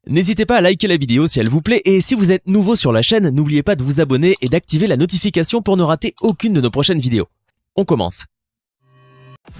N'hésitez pas à liker la vidéo si elle vous plaît et si vous êtes nouveau sur la chaîne, n'oubliez pas de vous abonner et d'activer la notification pour ne rater aucune de nos prochaines vidéos. On commence.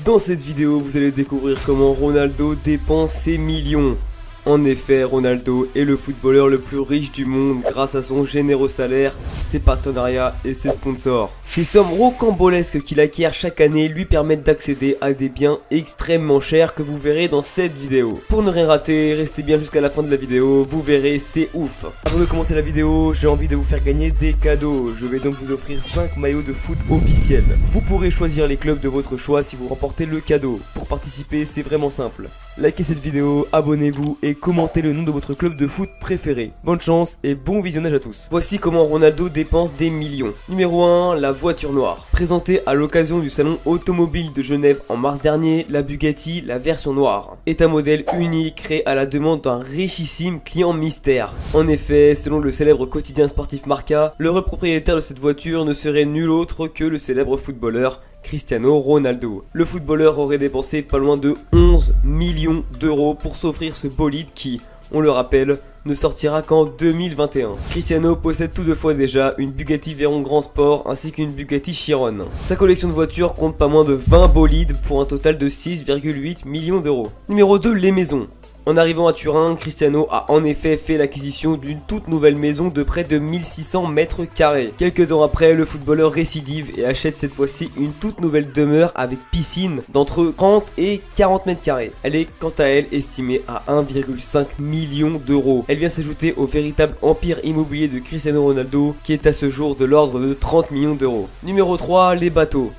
Dans cette vidéo, vous allez découvrir comment Ronaldo dépense ses millions. En effet, Ronaldo est le footballeur le plus riche du monde grâce à son généreux salaire, ses partenariats et ses sponsors. Ces sommes rocambolesques qu'il acquiert chaque année lui permettent d'accéder à des biens extrêmement chers que vous verrez dans cette vidéo. Pour ne rien rater, restez bien jusqu'à la fin de la vidéo, vous verrez, c'est ouf. Avant de commencer la vidéo, j'ai envie de vous faire gagner des cadeaux. Je vais donc vous offrir 5 maillots de foot officiels. Vous pourrez choisir les clubs de votre choix si vous remportez le cadeau. Pour participer, c'est vraiment simple. Likez cette vidéo, abonnez-vous et commentez le nom de votre club de foot préféré. Bonne chance et bon visionnage à tous. Voici comment Ronaldo dépense des millions. Numéro 1, la voiture noire. Présentée à l'occasion du salon automobile de Genève en mars dernier, la Bugatti, la version noire, est un modèle unique créé à la demande d'un richissime client mystère. En effet, selon le célèbre quotidien sportif Marca, l'heureux propriétaire de cette voiture ne serait nul autre que le célèbre footballeur Cristiano Ronaldo. Le footballeur aurait dépensé pas loin de 11 millions d'euros pour s'offrir ce bolide qui, on le rappelle, ne sortira qu'en 2021. Cristiano possède toutefois déjà une Bugatti Veyron Grand Sport ainsi qu'une Bugatti Chiron. Sa collection de voitures compte pas moins de 20 bolides pour un total de 6,8 millions d'euros. Numéro 2, les maisons. En arrivant à Turin, Cristiano a en effet fait l'acquisition d'une toute nouvelle maison de près de 1600 mètres carrés. Quelques temps après, le footballeur récidive et achète cette fois-ci une toute nouvelle demeure avec piscine d'entre 30 et 40 mètres carrés. Elle est quant à elle estimée à 1,5 million d'euros. Elle vient s'ajouter au véritable empire immobilier de Cristiano Ronaldo qui est à ce jour de l'ordre de 30 millions d'euros. Numéro 3, les bateaux.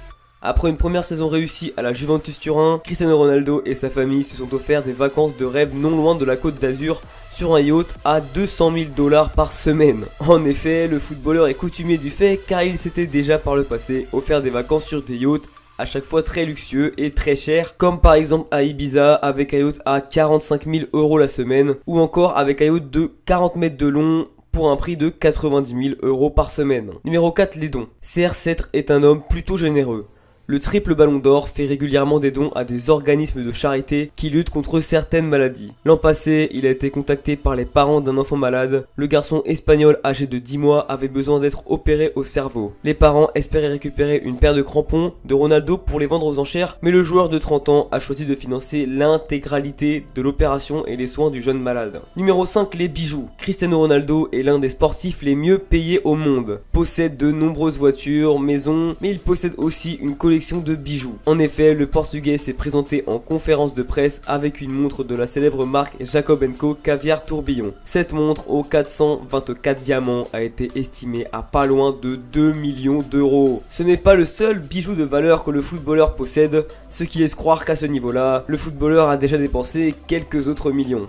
Après une première saison réussie à la Juventus Turin, Cristiano Ronaldo et sa famille se sont offerts des vacances de rêve non loin de la Côte d'Azur sur un yacht à 200 000 $ par semaine. En effet, le footballeur est coutumier du fait car il s'était déjà par le passé offert des vacances sur des yachts à chaque fois très luxueux et très chers, comme par exemple à Ibiza avec un yacht à 45 000 € la semaine ou encore avec un yacht de 40 mètres de long pour un prix de 90 000 € par semaine. Numéro 4, les dons. CR7 est un homme plutôt généreux. Le triple ballon d'or fait régulièrement des dons à des organismes de charité qui luttent contre certaines maladies. L'an passé, il a été contacté par les parents d'un enfant malade. Le garçon espagnol âgé de 10 mois avait besoin d'être opéré au cerveau. Les parents espéraient récupérer une paire de crampons de Ronaldo pour les vendre aux enchères, mais le joueur de 30 ans a choisi de financer l'intégralité de l'opération et les soins du jeune malade. Numéro 5, les bijoux. Cristiano Ronaldo est l'un des sportifs les mieux payés au monde. Possède de nombreuses voitures, maisons, mais il possède aussi une collection de bijoux. En effet, le Portugais s'est présenté en conférence de presse avec une montre de la célèbre marque Jacob & Co Caviar Tourbillon. Cette montre aux 424 diamants a été estimée à pas loin de 2 millions d'euros. Ce n'est pas le seul bijou de valeur que le footballeur possède, ce qui laisse croire qu'à ce niveau-là, le footballeur a déjà dépensé quelques autres millions.